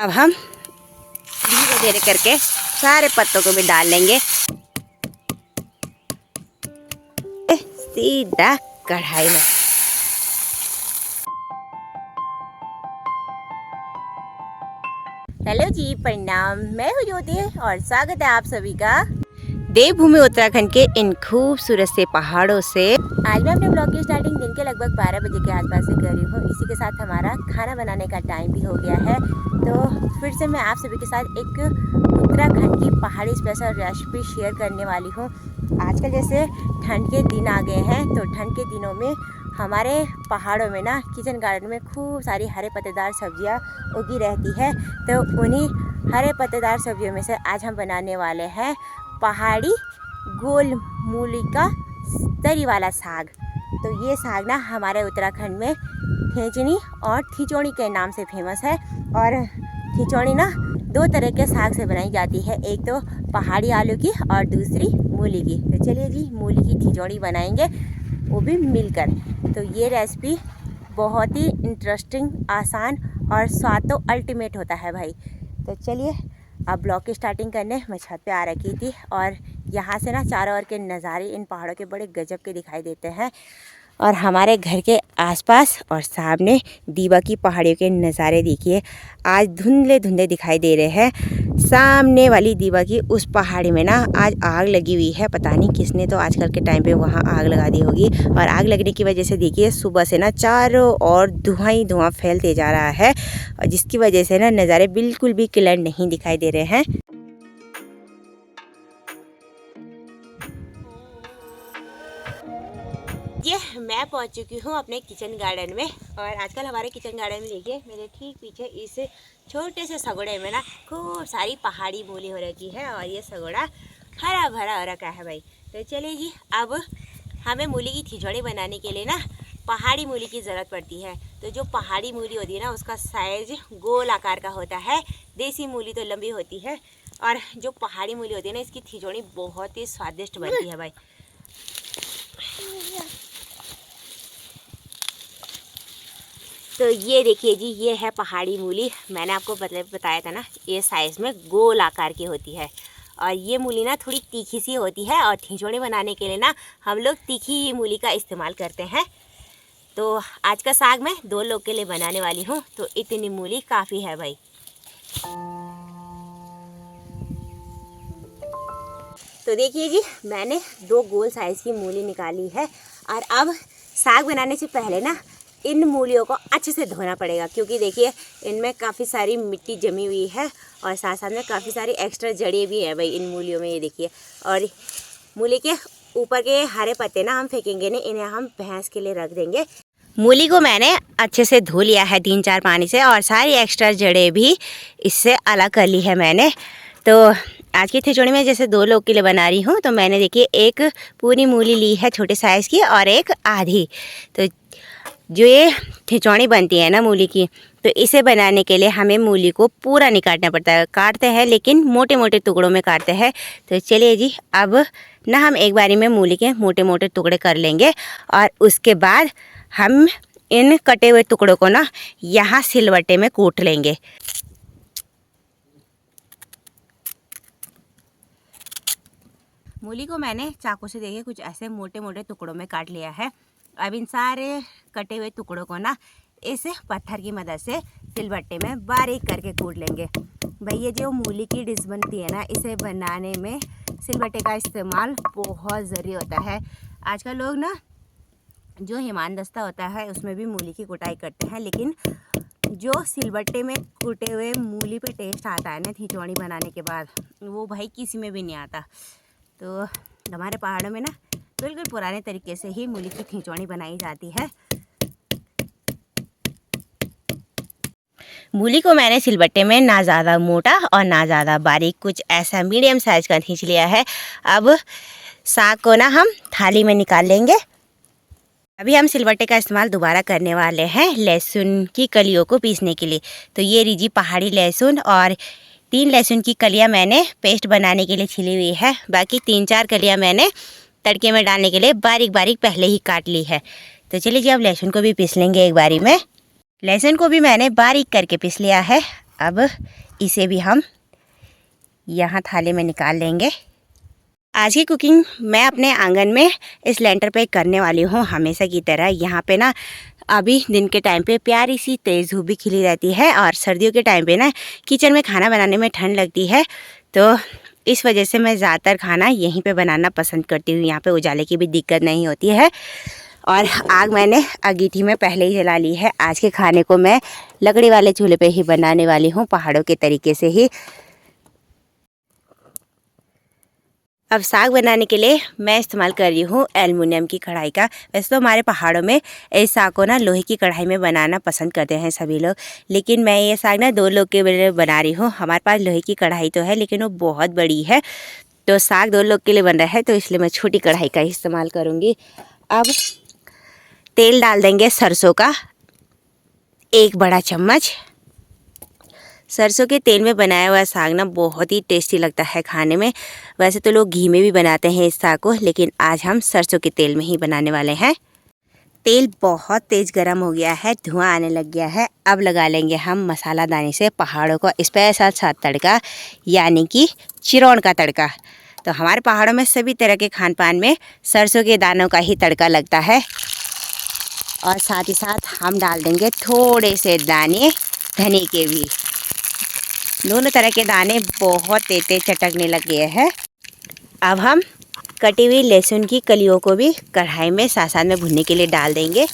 अब हम धीरे धीरे करके सारे पत्तों को भी डाल लेंगे सीधा कढ़ाई में। हेलो जी, प्रणाम। मैं हूँ ज्योति और स्वागत है आप सभी का देवभूमि उत्तराखंड के इन खूबसूरत से पहाड़ों से। आज मैं अपने ब्लॉग की स्टार्टिंग दिन के लगभग 12 बजे के आसपास से कर रही हूँ। इसी के साथ हमारा खाना बनाने का टाइम भी हो गया है। तो फिर से मैं आप सभी के साथ एक उत्तराखंड की पहाड़ी स्पेशल रेसिपी शेयर करने वाली हूँ। आजकल जैसे ठंड के दिन आ गए हैं, तो ठंड के दिनों में हमारे पहाड़ों में ना किचन गार्डन में खूब सारी हरे पत्तेदार सब्जियां उगी रहती है। तो उन्हीं हरे पत्तेदार सब्जियों में से आज हम बनाने वाले हैं पहाड़ी गोल मूली का तरी वाला साग। तो ये साग ना हमारे उत्तराखंड में ठेचनी और ठिचोणी के नाम से फेमस है। और ठिचोणी ना दो तरह के साग से बनाई जाती है, एक तो पहाड़ी आलू की और दूसरी मूली की। तो चलिए जी, मूली की ठिचोणी बनाएंगे, वो भी मिलकर। तो ये रेसिपी बहुत ही इंटरेस्टिंग, आसान और स्वाद तो अल्टीमेट होता है भाई। तो चलिए अब ब्लॉग की स्टार्टिंग करने मैं छत पे आ रखी थी और यहाँ से ना चारों ओर के नज़ारे इन पहाड़ों के बड़े गजब के दिखाई देते हैं। और हमारे घर के आसपास और सामने दीवा की पहाड़ियों के नज़ारे देखिए, आज धुंधले धुंधले दिखाई दे रहे हैं। सामने वाली दीवा की उस पहाड़ी में ना आज आग लगी हुई है। पता नहीं किसने तो आजकल के टाइम पे वहाँ आग लगा दी होगी। और आग लगने की वजह से देखिए सुबह से ना चारों ओर धुआं ही धुआं फैलते जा रहा है, और जिसकी वजह से ना नज़ारे बिल्कुल भी क्लियर नहीं दिखाई दे रहे हैं। ये मैं पहुंच चुकी हूँ अपने किचन गार्डन में। और आजकल हमारे किचन गार्डन में देखिए मेरे ठीक पीछे इस छोटे से सगोड़े में ना खूब सारी पहाड़ी मूली हो रखी है, और ये सगोड़ा हरा भरा हो रखा है भाई। तो चलिए जी, अब हमें मूली की खिचड़ी बनाने के लिए ना पहाड़ी मूली की ज़रूरत पड़ती है। तो जो पहाड़ी मूली होती है ना, उसका साइज़ गोल आकार का होता है। देसी मूली तो लंबी होती है, और जो पहाड़ी मूली होती है ना, इसकी खिचड़ी बहुत ही स्वादिष्ट बनती है भाई। तो ये देखिए जी, ये है पहाड़ी मूली। मैंने आपको बताया था ना, ये साइज़ में गोल आकार की होती है। और ये मूली ना थोड़ी तीखी सी होती है, और खिचड़ी बनाने के लिए ना हम लोग तीखी ही मूली का इस्तेमाल करते हैं। तो आज का साग मैं 2 लोग के लिए बनाने वाली हूँ, तो इतनी मूली काफ़ी है भाई। तो देखिए जी, मैंने 2 गोल साइज़ की मूली निकाली है। और अब साग बनाने से पहले ना इन मूलियों को अच्छे से धोना पड़ेगा, क्योंकि देखिए इनमें काफ़ी सारी मिट्टी जमी हुई है, और साथ साथ में काफ़ी सारी एक्स्ट्रा जड़ें भी हैं भाई इन मूलियों में, ये देखिए। और मूली के ऊपर के हरे पत्ते ना हम फेंकेंगे नहीं, इन्हें हम भैंस के लिए रख देंगे। मूली को मैंने अच्छे से धो लिया है 3-4 पानी से, और सारी एक्स्ट्रा जड़ें भी इससे अलग कर ली है मैंने। तो आज की खिचड़ी में जैसे 2 लोग के लिए बना रही हूँ, तो मैंने देखिए एक पूरी मूली ली है छोटे साइज़ की, और एक आधी। तो जो ये खिचड़ी बनती है ना मूली की, तो इसे बनाने के लिए हमें मूली को पूरा नहीं काटना पड़ता है। काटते हैं लेकिन मोटे मोटे टुकड़ों में काटते हैं। तो चलिए जी, अब ना हम एक बारी में मूली के मोटे मोटे टुकड़े कर लेंगे, और उसके बाद हम इन कटे हुए टुकड़ों को ना यहाँ सिलवट्टे में कूट लेंगे। मूली को मैंने चाकू से देखिए कुछ ऐसे मोटे मोटे टुकड़ों में काट लिया है। अब इन सारे कटे हुए टुकड़ों को ना इस पत्थर की मदद से सिलबट्टे में बारीक करके कूट लेंगे भाई। ये जो मूली की डिश बनती है ना, इसे बनाने में सिलबट्टे का इस्तेमाल बहुत ज़रूरी होता है। आजकल लोग ना जो हेमानदस्ता होता है उसमें भी मूली की कुटाई करते हैं, लेकिन जो सिलबट्टे में कूटे हुए मूली पे टेस्ट आता है ना खिचड़ी बनाने के बाद, वो भाई किसी में भी नहीं आता। तो हमारे पहाड़ों में ना बिल्कुल पुराने तरीके से ही मूली की खिचड़ी बनाई जाती है। मूली को मैंने सिलबट्टे में ना ज़्यादा मोटा और ना ज़्यादा बारीक, कुछ ऐसा मीडियम साइज़ का खींच लिया है। अब साग को ना हम थाली में निकाल लेंगे। अभी हम सिलबट्टे का इस्तेमाल दोबारा करने वाले हैं लहसुन की कलियों को पीसने के लिए। तो ये लीजिए पहाड़ी लहसुन, और 3 लहसुन की कलियाँ मैंने पेस्ट बनाने के लिए छिली हुई है। बाकी 3-4 कलियाँ मैंने तड़के में डालने के लिए बारीक बारीक पहले ही काट ली है। तो चलिए जी, अब लहसुन को भी पीस लेंगे एक बारी में। लहसुन को भी मैंने बारीक करके पीस लिया है। अब इसे भी हम यहाँ थाली में निकाल लेंगे। आज की कुकिंग मैं अपने आंगन में इस लेंटर पे करने वाली हूँ हमेशा की तरह। यहाँ पे ना अभी दिन के टाइम पे प्यारी सी तेज़ धूप भी खिली रहती है और सर्दियों के टाइम पे ना किचन में खाना बनाने में ठंड लगती है, तो इस वजह से मैं ज़्यादातर खाना यहीं पे बनाना पसंद करती हूँ। यहाँ पे उजाले की भी दिक्कत नहीं होती है। और आग मैंने अंगीठी में पहले ही जला ली है। आज के खाने को मैं लकड़ी वाले चूल्हे पे ही बनाने वाली हूँ, पहाड़ों के तरीके से ही। अब साग बनाने के लिए मैं इस्तेमाल कर रही हूँ एल्युमिनियम की कढ़ाई का। वैसे तो हमारे पहाड़ों में इस साग को ना लोहे की कढ़ाई में बनाना पसंद करते हैं सभी लोग, लेकिन मैं ये साग ना 2 लोग के लिए बना रही हूँ। हमारे पास लोहे की कढ़ाई तो है लेकिन वो बहुत बड़ी है, तो साग 2 लोग के लिए बन रहा है, तो इसलिए मैं छोटी कढ़ाई का ही इस्तेमाल करूँगी। अब तेल डाल देंगे सरसों का 1 बड़ा चम्मच। सरसों के तेल में बनाया हुआ साग ना बहुत ही टेस्टी लगता है खाने में। वैसे तो लोग घी में भी बनाते हैं इस साग को, लेकिन आज हम सरसों के तेल में ही बनाने वाले हैं। तेल बहुत तेज़ गर्म हो गया है, धुआं आने लग गया है। अब लगा लेंगे हम मसाला दानी से पहाड़ों का स्पेशल सा तड़का, यानी कि चिरौन का तड़का। तो हमारे पहाड़ों में सभी तरह के खान पान में सरसों के दानों का ही तड़का लगता है। और साथ ही साथ हम डाल देंगे थोड़े से दाने धनिए के भी। दोनों तरह के दाने बहुत तेज चटकने लग गए हैं। अब हम कटी हुई लहसुन की कलियों को भी कढ़ाई में साथ में भुनने के लिए डाल देंगे।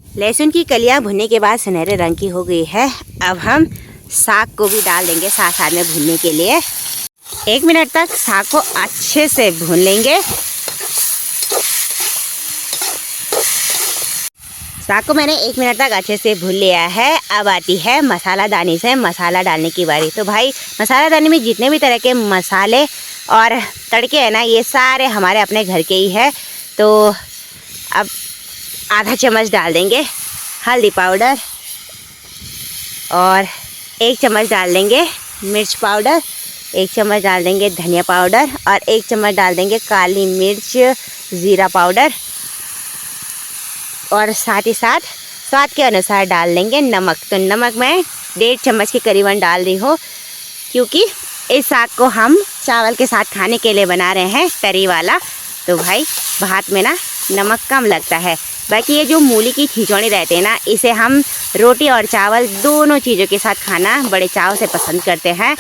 लहसुन की कलियां भुनने के बाद सुनहरे रंग की हो गई है। अब हम साग को भी डाल देंगे साथ में भुनने के लिए। 1 मिनट तक साग को अच्छे से भून लेंगे। साग को मैंने 1 मिनट तक अच्छे से भून लिया है। अब आती है मसाला दानी से मसाला डालने की बारी। तो भाई मसाला दानी में जितने भी तरह के मसाले और तड़के हैं ना, ये सारे हमारे अपने घर के ही है। तो अब आधा चम्मच डाल देंगे हल्दी पाउडर, और 1 चम्मच डाल देंगे मिर्च पाउडर, 1 चम्मच डाल देंगे धनिया पाउडर, और 1 चम्मच डाल देंगे काली मिर्च ज़ीरा पाउडर, और साथ ही साथ स्वाद के अनुसार डाल देंगे नमक। तो नमक मैं 1.5 चम्मच के करीबन डाल रही हूँ, क्योंकि इस साग को हम चावल के साथ खाने के लिए बना रहे हैं तरी वाला। तो भाई भात में ना नमक कम लगता है। बाकी ये जो मूली की खिचड़ी रहते हैं ना, इसे हम रोटी और चावल दोनों चीज़ों के साथ खाना बड़े चाव से पसंद करते हैं।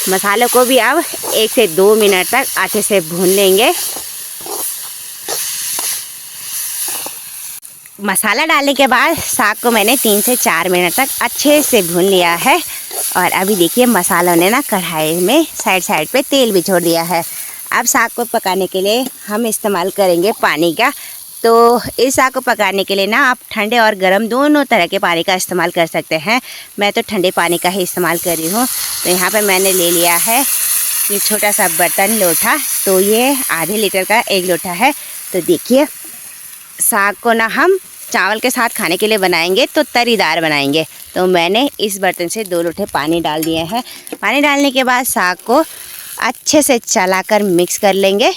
मसालों को भी अब 1 से 2 मिनट तक अच्छे से भून लेंगे। मसाला डालने के बाद साग को मैंने 3 से 4 मिनट तक अच्छे से भून लिया है। और अभी देखिए मसालों ने ना कढ़ाई में साइड पे तेल भी छोड़ दिया है। अब साग को पकाने के लिए हम इस्तेमाल करेंगे पानी का। तो इस साग को पकाने के लिए ना आप ठंडे और गर्म दोनों तरह के पानी का इस्तेमाल कर सकते हैं। मैं तो ठंडे पानी का ही इस्तेमाल कर रही हूँ। तो यहाँ पे मैंने ले लिया है ये छोटा सा बर्तन लोटा, तो ये आधे लीटर का 1 लोटा है। तो देखिए साग को ना हम चावल के साथ खाने के लिए बनाएंगे तो तरीदार बनाएंगे। तो मैंने इस बर्तन से 2 लोटे पानी डाल दिए हैं। पानी डालने के बाद साग को अच्छे से चलाकर मिक्स कर लेंगे।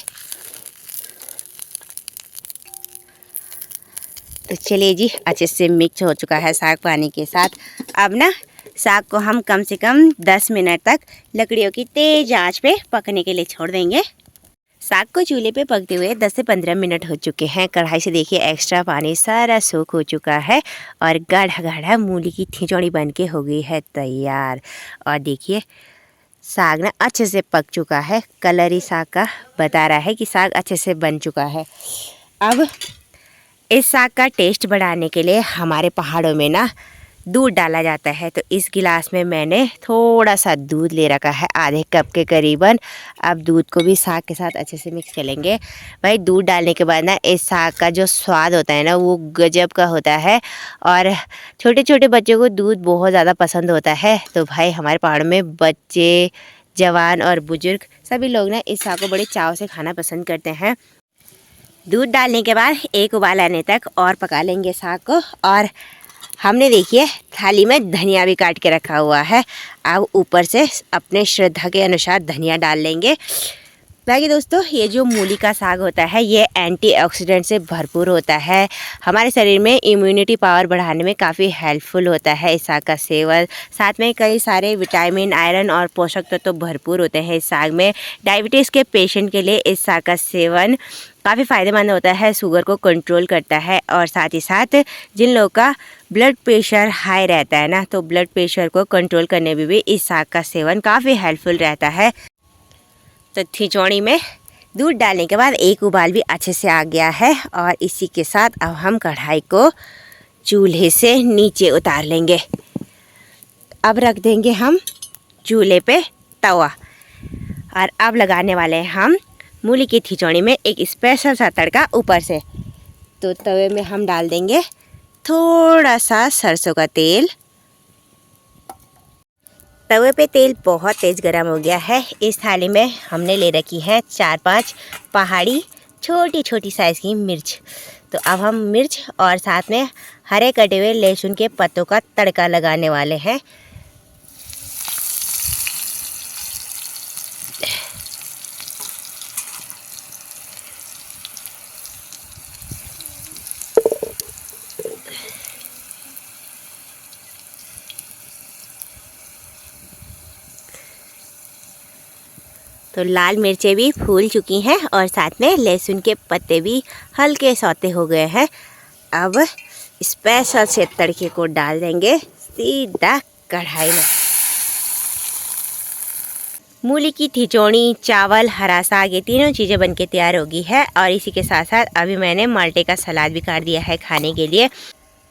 तो चलिए जी, अच्छे से मिक्स हो चुका है साग पानी के साथ। अब ना साग को हम कम से कम 10 मिनट तक लकड़ियों की तेज़ आंच पे पकने के लिए छोड़ देंगे। साग को चूल्हे पे पकते हुए 10 से 15 मिनट हो चुके हैं। कढ़ाई से देखिए एक्स्ट्रा पानी सारा सूख हो चुका है और गाढ़ा गाढ़ा मूली की खिचड़ी बनके हो गई है तैयार। और देखिए साग ना अच्छे से पक चुका है। कलर ही साग का बता रहा है कि साग अच्छे से बन चुका है। अब इस साग का टेस्ट बढ़ाने के लिए हमारे पहाड़ों में ना दूध डाला जाता है। तो इस गिलास में मैंने थोड़ा सा दूध ले रखा है, आधे कप के करीबन। अब दूध को भी साग के साथ अच्छे से मिक्स कर लेंगे। भाई दूध डालने के बाद ना इस साग का जो स्वाद होता है ना, वो गजब का होता है। और छोटे छोटे बच्चों को दूध बहुत ज़्यादा पसंद होता है। तो भाई हमारे पहाड़ में बच्चे, जवान और बुजुर्ग सभी लोग ना इस साग को बड़े चाव से खाना पसंद करते हैं। दूध डालने के बाद 1 उबाल आने तक और पका लेंगे साग को। और हमने देखिए थाली में धनिया भी काट के रखा हुआ है। अब ऊपर से अपने श्रद्धा के अनुसार धनिया डाल लेंगे। बाकी दोस्तों, ये जो मूली का साग होता है ये एंटीऑक्सीडेंट से भरपूर होता है। हमारे शरीर में इम्यूनिटी पावर बढ़ाने में काफ़ी हेल्पफुल होता है इस साग का सेवन। साथ में कई सारे विटामिन, आयरन और पोषक तत्व तो भरपूर होते हैं इस साग में। डायबिटीज़ के पेशेंट के लिए इस साग का सेवन काफ़ी फ़ायदेमंद होता है, शुगर को कंट्रोल करता है। और साथ ही साथ जिन लोगों का ब्लड प्रेशर हाई रहता है ना, तो ब्लड प्रेशर को कंट्रोल करने में भी इस साग का सेवन काफ़ी हेल्पफुल रहता है। तो खिचौड़ी में दूध डालने के बाद एक उबाल भी अच्छे से आ गया है और इसी के साथ अब हम कढ़ाई को चूल्हे से नीचे उतार लेंगे। अब रख देंगे हम चूल्हे पे तवा और अब लगाने वाले हैं हम मूली की खिचौड़ी में एक स्पेशल सा तड़का ऊपर से। तो तवे में हम डाल देंगे थोड़ा सा सरसों का तेल। तवे पे तेल बहुत तेज़ गर्म हो गया है। इस थाली में हमने ले रखी है 4-5 पहाड़ी छोटी छोटी साइज़ की मिर्च। तो अब हम मिर्च और साथ में हरे कटे हुए लहसुन के पत्तों का तड़का लगाने वाले हैं। तो लाल मिर्चें भी फूल चुकी हैं और साथ में लहसुन के पत्ते भी हल्के सौते हो गए हैं। अब स्पेशल से तड़के को डाल देंगे सीधा कढ़ाई में। मूली की खिचौड़ी, चावल, हरा साग, ये तीनों चीज़ें बनके तैयार होगी है। और इसी के साथ साथ अभी मैंने माल्टे का सलाद भी काट दिया है खाने के लिए।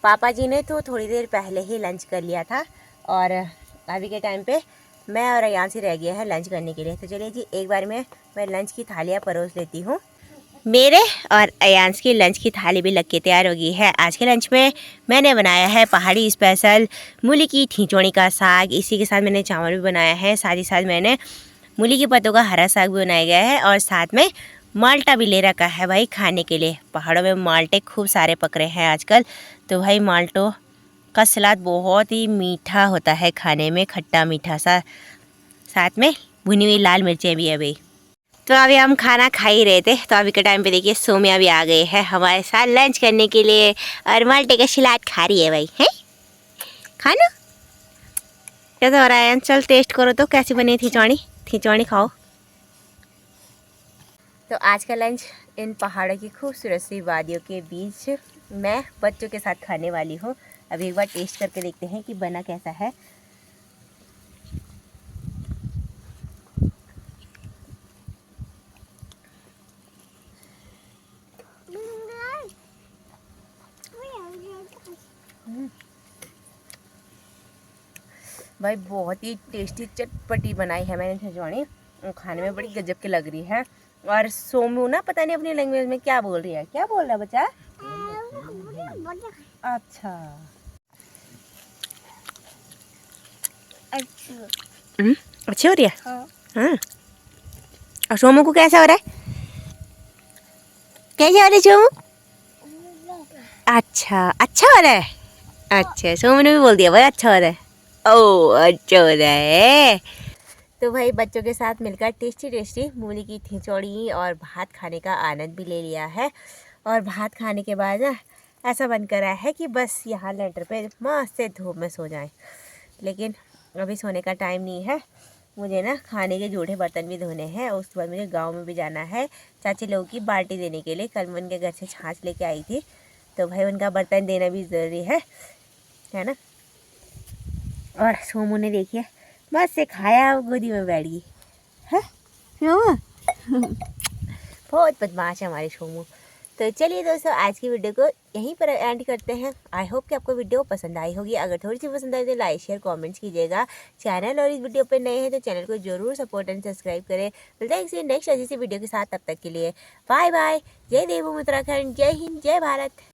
पापा जी ने तो थोड़ी देर पहले ही लंच कर लिया था और अभी के टाइम पे मैं और अयांश ही रह गया है लंच करने के लिए। तो चलिए जी, एक बार मैं लंच की थालियाँ परोस लेती हूँ। मेरे और अयांश की लंच की थाली भी लग के तैयार हो गई है। आज के लंच में मैंने बनाया है पहाड़ी स्पेशल मूली की खिचौड़ी का साग। इसी के साथ मैंने चावल भी बनाया है। साथ ही साथ मैंने मूली के पत्तों का हरा साग भी बनाया गया है और साथ में माल्टा भी ले रखा है भाई खाने के लिए। पहाड़ों में माल्टे खूब सारे पक रहे हैं आजकल। तो भाई माल्टों का सलाद बहुत ही मीठा होता है खाने में, खट्टा मीठा सा। साथ में भुनी हुई लाल मिर्चें भी है भाई। तो अभी हम खाना खा ही रहे थे, तो अभी के टाइम पे देखिए सोम्या भी आ गए हैं हमारे साथ लंच करने के लिए और माल्टे का सलाद खा रही है भाई। है खाना कैसा हो रहा है? चल टेस्ट करो तो कैसी बनी खिचौड़ी खाओ। तो आज का लंच इन पहाड़ों की खूबसूरत सी वादियों के बीच मैं बच्चों के साथ खाने वाली हूँ। अभी एक बार टेस्ट करके देखते हैं कि बना कैसा है। भाई बहुत ही टेस्टी चटपटी बनाई है मैंने खिचौड़ी। खाने में बड़ी गजब की लग रही है। और सोमू ना पता नहीं अपनी लैंग्वेज में क्या बोल रही है। क्या बोल रहा है बच्चा? अच्छा अच्छी हो रही है। हाँ। और सोमू को कैसा हो रहा है? कैसा हो रहा है सोमू? अच्छा हो रहा है। अच्छा, सोमू ने भी बोल दिया भाई अच्छा हो रहा है। ओह अच्छा हो रहा है। तो भाई बच्चों के साथ मिलकर टेस्टी मूली की खिचौड़ी और भात खाने का आनंद भी ले लिया है। और भात खाने के बाद ना ऐसा बन कर आया है कि बस यहाँ लेंटर पे मस्त से धूप में सो जाएं। लेकिन अभी सोने का टाइम नहीं है। मुझे ना खाने के जूठे बर्तन भी धोने हैं। उसके बाद मुझे गांव में भी जाना है चाची लोगों की बाल्टी देने के लिए। कल मैं उनके घर से छाछ लेके आई थी, तो भाई उनका बर्तन देना भी ज़रूरी है ना। और सोमू ने देखिए बस से खाया गोदी में बैठ गई है। सोमू बहुत बदमाश है हमारे सोमू। तो चलिए दोस्तों, आज की वीडियो को यहीं पर एंड करते हैं। आई होप कि आपको वीडियो पसंद आई होगी। अगर थोड़ी सी पसंद आई तो लाइक शेयर कमेंट्स कीजिएगा। चैनल और इस वीडियो पे नए हैं तो चैनल को जरूर सपोर्ट एंड सब्सक्राइब करें। मिलते हैं किसी नेक्स्ट ऐसी वीडियो के साथ। तब तक के लिए बाय बाय। जय देवभूमि उत्तराखंड, जय हिंद, जय भारत।